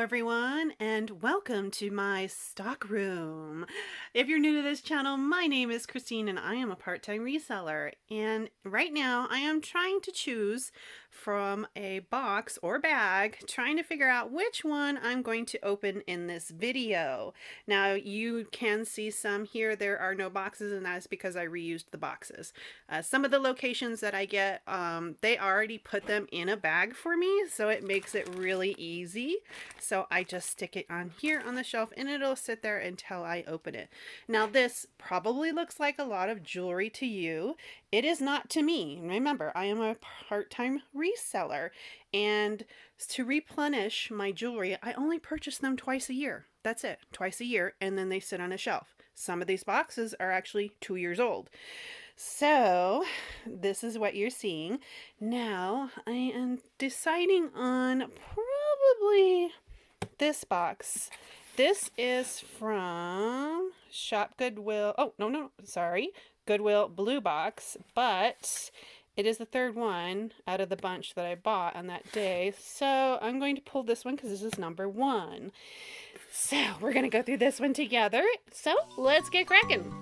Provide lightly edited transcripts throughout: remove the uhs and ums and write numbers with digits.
everyone, and welcome to my stock room. If you're new to this channel, my name is Christine and I am a part-time reseller. And right now I am trying to choose from a box or bag, trying to figure out which one I'm going to open in this video. Now you can see some here, there are no boxes, and that is because I reused the boxes. Some of the locations that I get, they already put them in a bag for me, so it makes it really easy. So I just stick it on here on the shelf and it'll sit there until I open it. Now this probably looks like a lot of jewelry to you. It is not to me. Remember, I am a part-time reseller, and to replenish my jewelry, I only purchase them twice a year. That's it, twice a year, and then they sit on a shelf. Some of these boxes are actually 2 years old. So this is what you're seeing. Now I am deciding on probably this box. This is from Shop Goodwill. Oh, no, sorry. Goodwill Bluebox, but it is the third one out of the bunch that I bought on that day. So I'm going to pull this one because this is number 1. So we're going to go through this one together. So let's get cracking.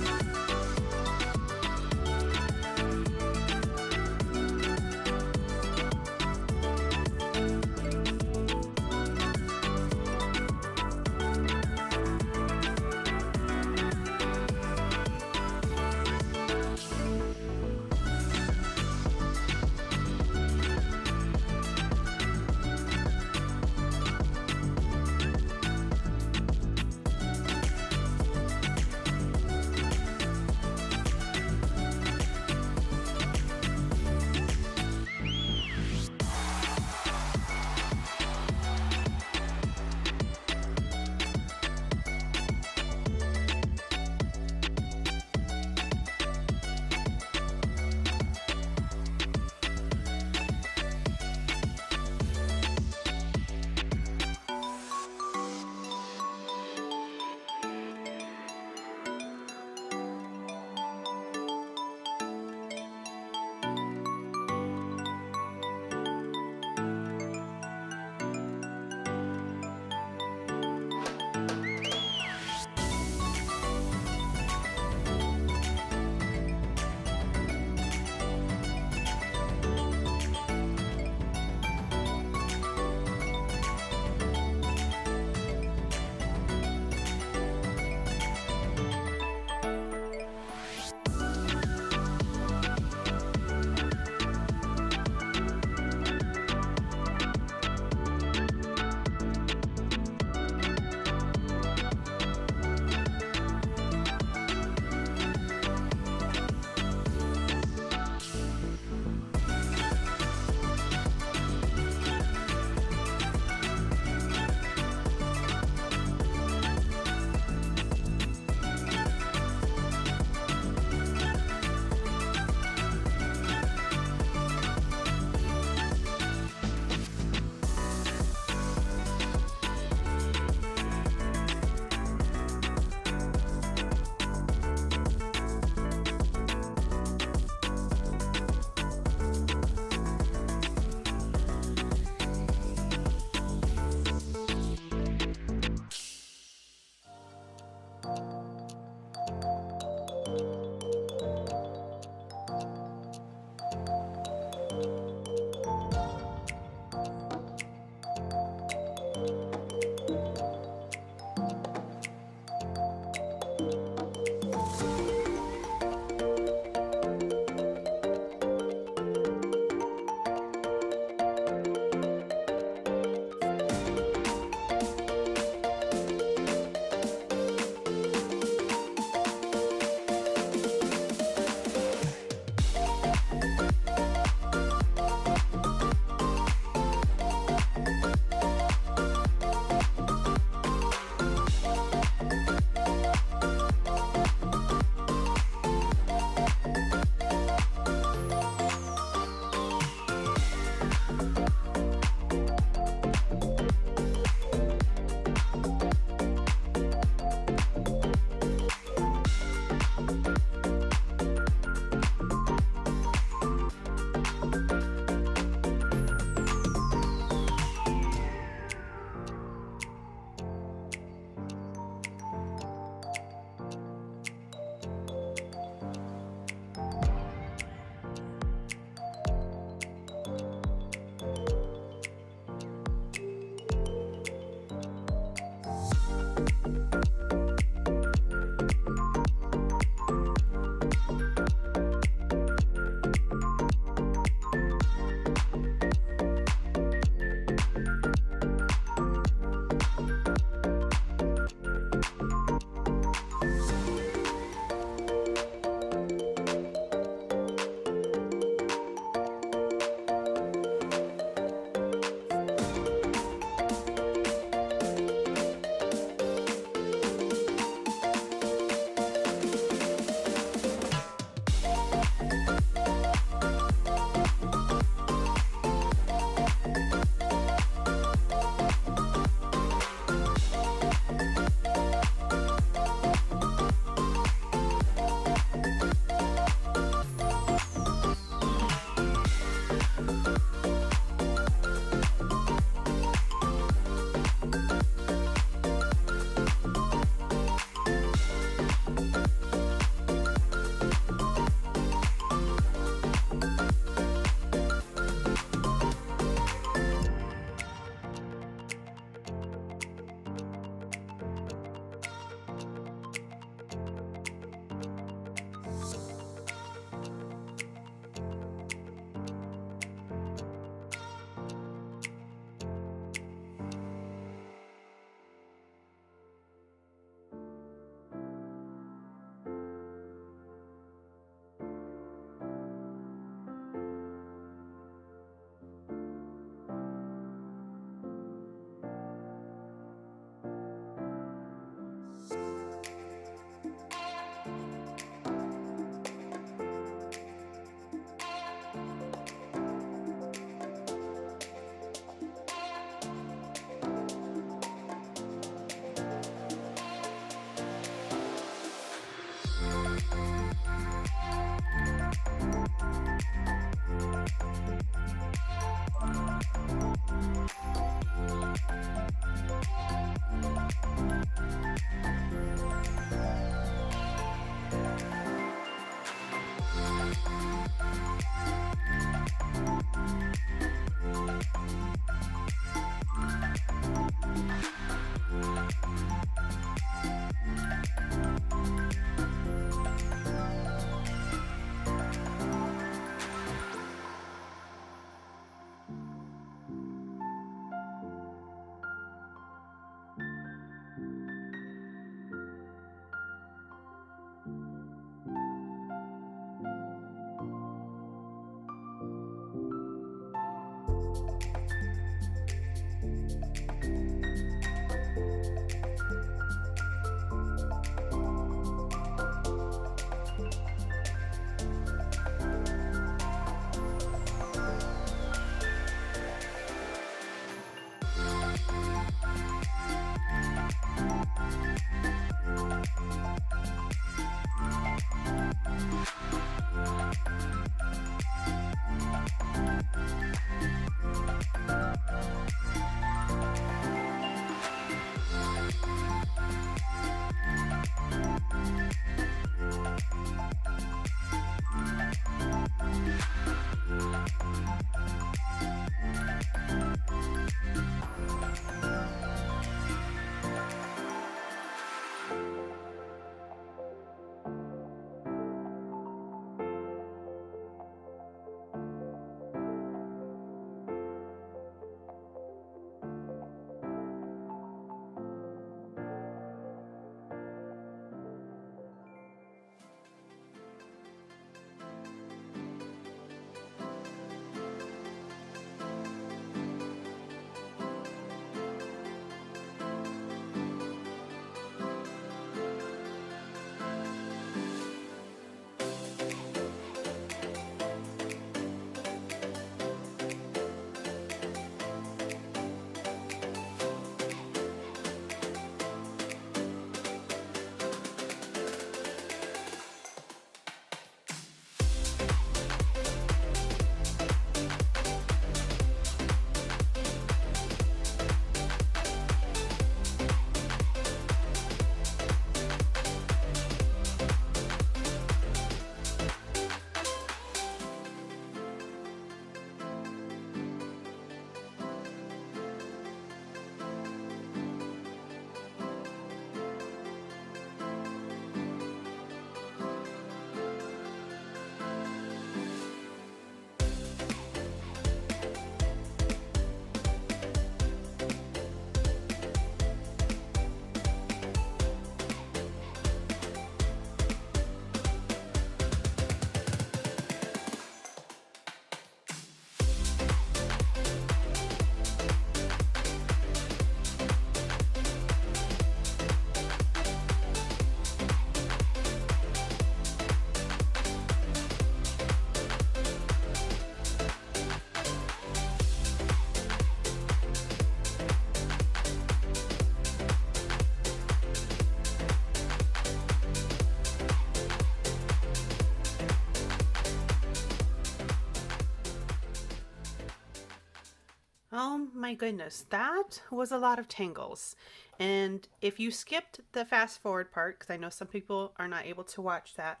Oh my goodness, that was a lot of tangles. And if you skipped the fast forward part, because I know some people are not able to watch that,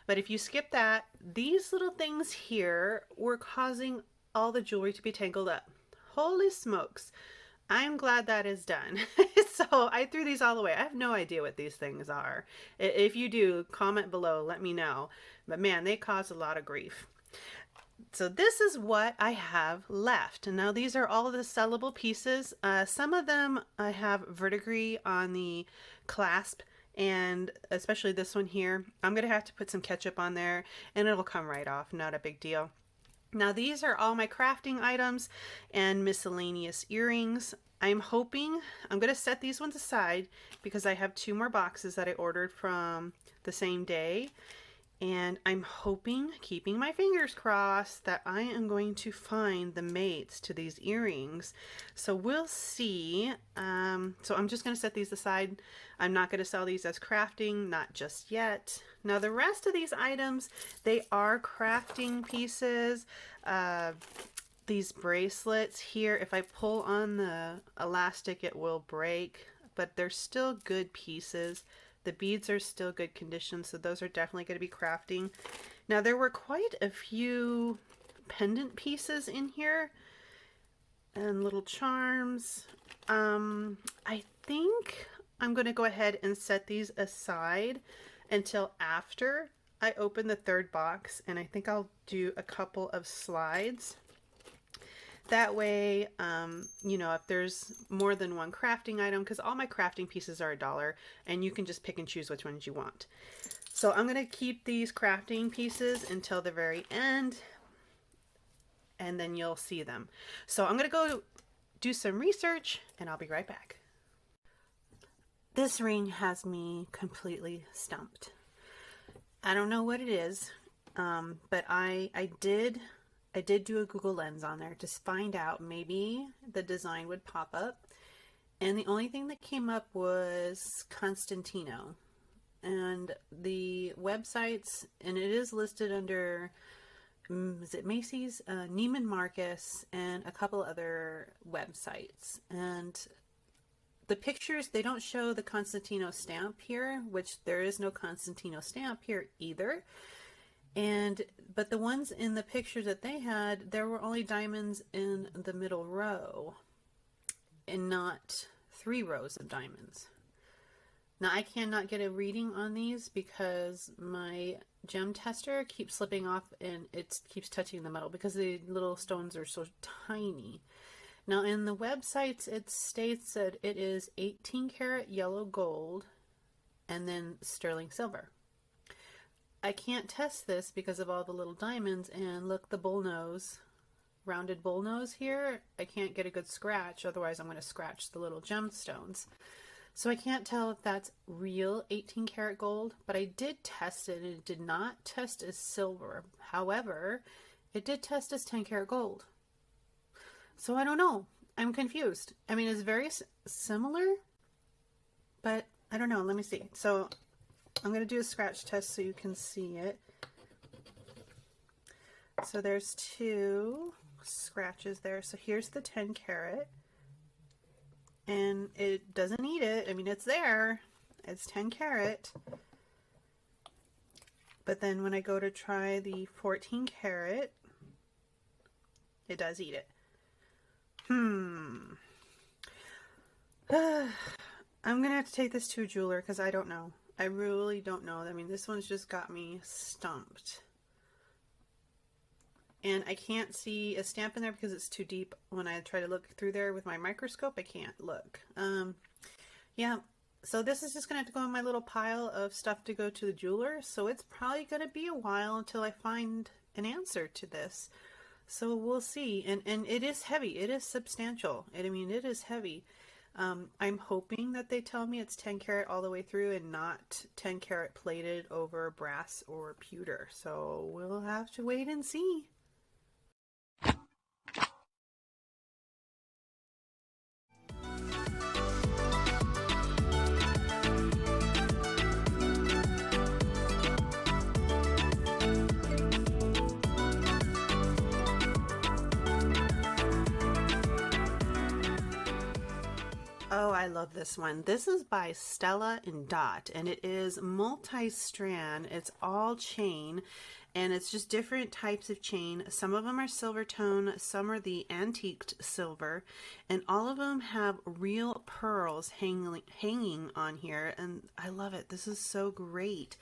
but if you skip that, these little things here were causing all the jewelry to be tangled up. Holy smokes. I'm glad that is done. So I threw these all away. I have no idea what these things are. If you do, comment below, let me know. But man, they caused a lot of grief. So this is what I have left. And now these are all of the sellable pieces. Some of them I have verdigris on the clasp, and especially this one here. I'm going to have to put some ketchup on there and it'll come right off. Not a big deal. Now these are all my crafting items and miscellaneous earrings. I'm hoping, I'm going to set these ones aside because I have 2 more boxes that I ordered from the same day. And I'm hoping, keeping my fingers crossed, that I am going to find the mates to these earrings. So we'll see. So I'm just going to set these aside. I'm not going to sell these as crafting, not just yet. Now the rest of these items, they are crafting pieces. These bracelets here, if I pull on the elastic, it will break, but they're still good pieces. The beads are still good condition, so those are definitely going to be crafting. Now there were quite a few pendant pieces in here and little charms. I think I'm going to go ahead and set these aside until after I open the 3rd box, and I think I'll do a couple of slides. That way, you know, if there's more than one crafting item, because all my crafting pieces are $1, and you can just pick and choose which ones you want. So I'm going to keep these crafting pieces until the very end, and then you'll see them. So I'm going to go do some research and I'll be right back. This ring has me completely stumped. I don't know what it is, but I did do a Google Lens on there to find out maybe the design would pop up. And the only thing that came up was Constantino. And the websites, and it is listed under, is it Macy's, Neiman Marcus, and a couple other websites. And the pictures, they don't show the Constantino stamp here, which there is no Constantino stamp here either. But the ones in the pictures that they had, there were only diamonds in the middle row and not 3 rows of diamonds. Now I cannot get a reading on these because my gem tester keeps slipping off and it keeps touching the metal because the little stones are so tiny. Now in the websites it states that it is 18 karat yellow gold and then sterling silver. I can't test this because of all the little diamonds, and look, the bull nose, rounded bull nose here, I can't get a good scratch, otherwise I'm going to scratch the little gemstones. So I can't tell if that's real 18 karat gold, but I did test it and it did not test as silver. However, it did test as 10 karat gold. So I don't know. I'm confused. I mean, it's very similar, but I don't know. Let me see. So I'm going to do a scratch test so you can see it. So there's 2 scratches there. So here's the 10 karat. And it doesn't eat it. I mean, it's there. It's 10 karat. But then when I go to try the 14 karat, it does eat it. I'm going to have to take this to a jeweler because I don't know. I really don't know. I mean, this one's just got me stumped. And I can't see a stamp in there because it's too deep. When I try to look through there with my microscope, I can't look. Yeah, so this is just going to have to go in my little pile of stuff to go to the jeweler. So it's probably going to be a while until I find an answer to this. So we'll see. And it is heavy. It is substantial. I mean, it is heavy. I'm hoping that they tell me it's 10 karat all the way through and not 10 karat plated over brass or pewter. So we'll have to wait and see. Oh, I love this one. This is by Stella Dot, and it is multi-strand. It's all chain, and it's just different types of chain. Some of them are silver tone, some are the antiqued silver, and all of them have real pearls hanging on here, and I love it. This is so great.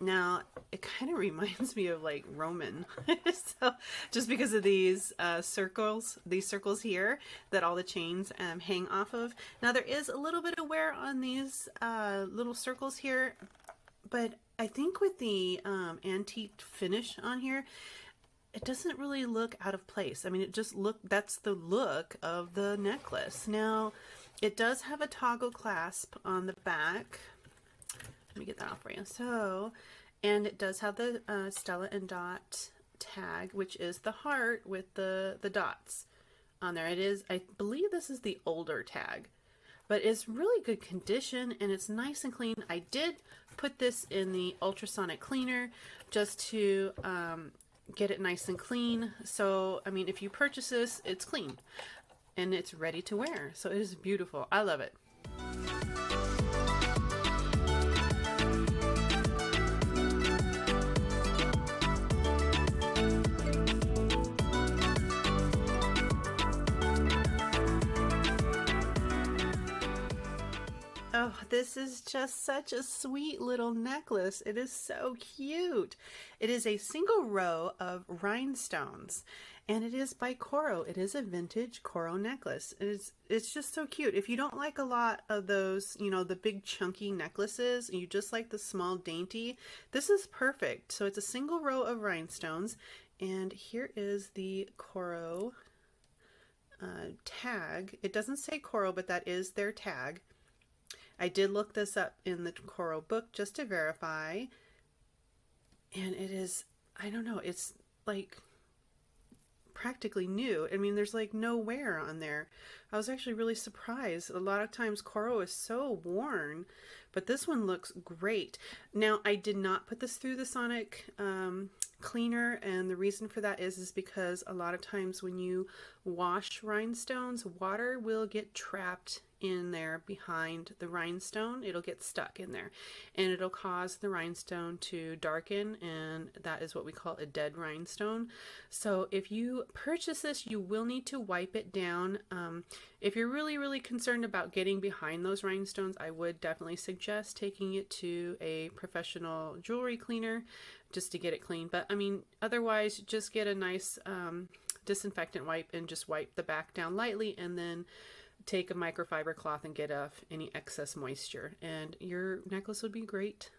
Now, it kind of reminds me of like Roman, so just because of these circles here that all the chains hang off of. Now, there is a little bit of wear on these little circles here, but I think with the antique finish on here, it doesn't really look out of place. I mean, that's the look of the necklace. Now, it does have a toggle clasp on the back. Let me get that off for you. So, and it does have the Stella Dot tag, which is the heart with the dots on there. It is, I believe this is the older tag, but it's really good condition and it's nice and clean. I did put this in the ultrasonic cleaner just to get it nice and clean. So, I mean, if you purchase this, it's clean and it's ready to wear. So it is beautiful. I love it. Oh, this is just such a sweet little necklace. It is so cute. It is a single row of rhinestones, and it is by Coro. It is a vintage Coro necklace. It's just so cute. If you don't like a lot of those, you know, the big chunky necklaces, and you just like the small dainty, this is perfect. So it's a single row of rhinestones, and here is the Coro tag. It doesn't say Coro, but that is their tag. I did look this up in the Coro book just to verify. And it is, I don't know, it's like practically new. I mean, there's like no wear on there. I was actually really surprised. A lot of times Coro is so worn, but this one looks great. Now, I did not put this through the Sonic cleaner, and the reason for that is because a lot of times when you wash rhinestones, water will get trapped in there behind the rhinestone. It'll get stuck in there and it'll cause the rhinestone to darken, and that is what we call a dead rhinestone. So if you purchase this, you will need to wipe it down. If you're really concerned about getting behind those rhinestones, I would definitely suggest taking it to a professional jewelry cleaner just to get it clean. But I mean, otherwise just get a nice disinfectant wipe and just wipe the back down lightly, and then take a microfiber cloth and get off any excess moisture, and your necklace would be great.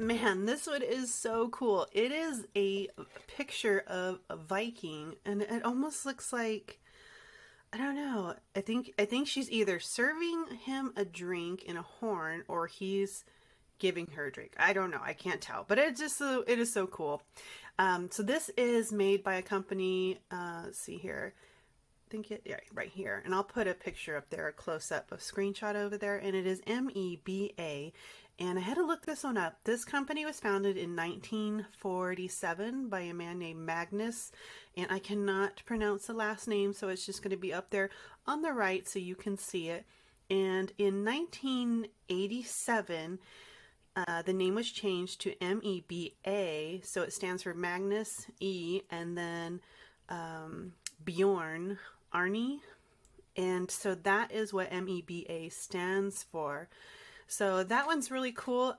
Man, this one is so cool. It is a picture of a Viking, and it almost looks like, I don't know. I think she's either serving him a drink in a horn or he's giving her a drink. I don't know. I can't tell, but it is so cool. So this is made by a company. Let's see here. Yeah, right here, and I'll put a picture up there, a close-up, a screenshot over there, and it is MEBA. And I had to look this one up. This company was founded in 1947 by a man named Magnus, and I cannot pronounce the last name, so it's just going to be up there on the right so you can see it. And in 1987, the name was changed to MEBA, so it stands for Magnus E, and then Bjorn Arnie, and so that is what MEBA stands for. So that one's really cool.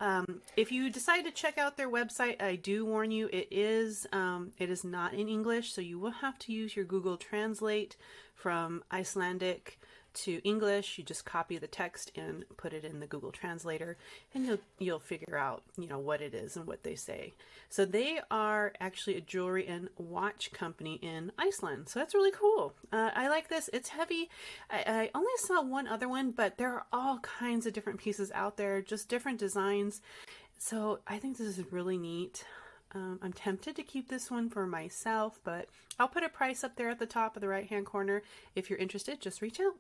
If you decide to check out their website, I do warn you, it is not in English, so you will have to use your Google Translate from Icelandic to English. You just copy the text and put it in the Google Translator, and you'll figure out, you know, what it is and what they say. So they are actually a jewelry and watch company in Iceland. So that's really cool. I like this. It's heavy. I only saw one other one, but there are all kinds of different pieces out there, just different designs. So I think this is really neat. I'm tempted to keep this one for myself, but I'll put a price up there at the top of the right-hand corner. If you're interested, just reach out.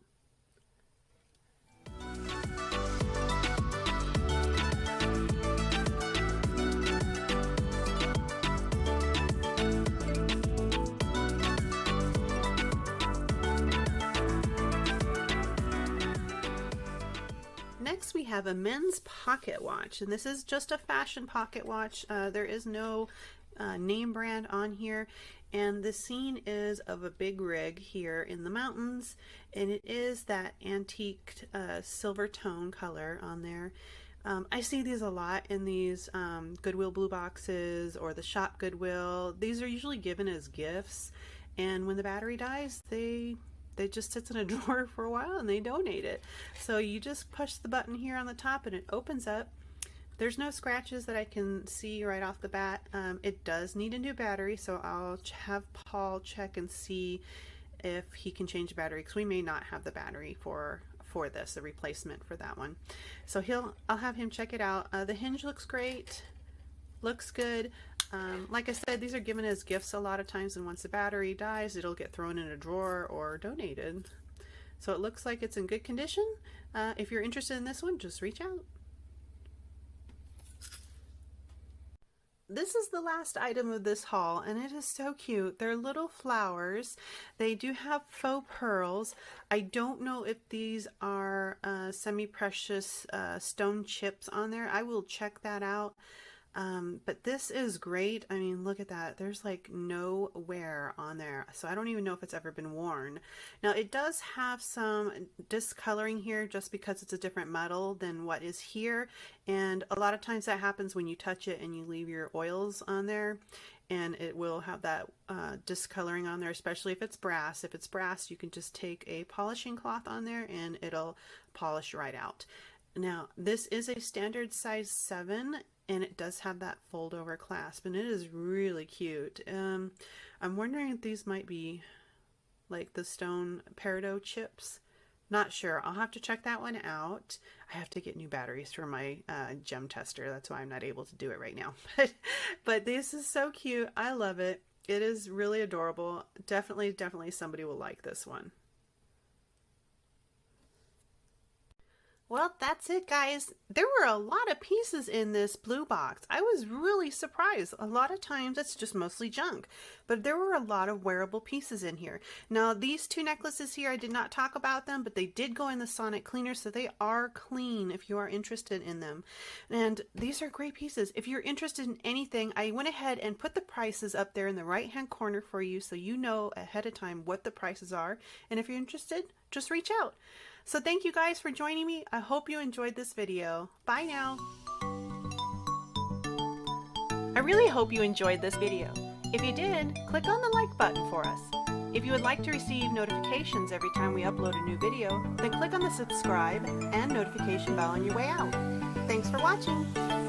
Next we have a men's pocket watch, and this is just a fashion pocket watch. There is no name brand on here, and the scene is of a big rig here in the mountains, and it is that antique silver tone color on there. I see these a lot in these Goodwill Blueboxes or the shop Goodwill. These are usually given as gifts, and when the battery dies, they just sits in a drawer for a while and they donate it. So you just push the button here on the top and it opens up. There's no scratches that I can see right off the bat. It does need a new battery, so I'll have Paul check and see if he can change the battery, because we may not have the battery for this, the replacement for that one. So I'll have him check it out. The hinge looks great, looks good. Like I said, these are given as gifts a lot of times, and once the battery dies, it'll get thrown in a drawer or donated. So it looks like it's in good condition. If you're interested in this one, just reach out. This is the last item of this haul, and it is so cute. They're little flowers. They do have faux pearls. I don't know if these are semi-precious stone chips on there. I will check that out. But this is great. I mean, look at that. There's like no wear on there. So I don't even know if it's ever been worn. Now it does have some discoloring here just because it's a different metal than what is here. And a lot of times that happens when you touch it and you leave your oils on there. And it will have that discoloring on there, especially if it's brass. If it's brass, you can just take a polishing cloth on there and it'll polish right out. Now, this is a standard size 7, and it does have that fold over clasp, and it is really cute. I'm wondering if these might be like the stone peridot chips. Not sure. I'll have to check that one out. I have to get new batteries for my gem tester. That's why I'm not able to do it right now. But this is so cute. I love it. It is really adorable. Definitely somebody will like this one. Well, that's it, guys. There were a lot of pieces in this blue box. I was really surprised. A lot of times it's just mostly junk, but there were a lot of wearable pieces in here. Now, these 2 necklaces here, I did not talk about them, but they did go in the sonic cleaner, so they are clean if you are interested in them. And these are great pieces. If you're interested in anything, I went ahead and put the prices up there in the right-hand corner for you so you know ahead of time what the prices are. And if you're interested, just reach out. So thank you guys for joining me. I hope you enjoyed this video. Bye now. I really hope you enjoyed this video. If you did, click on the like button for us. If you would like to receive notifications every time we upload a new video, then click on the subscribe and notification bell on your way out. Thanks for watching.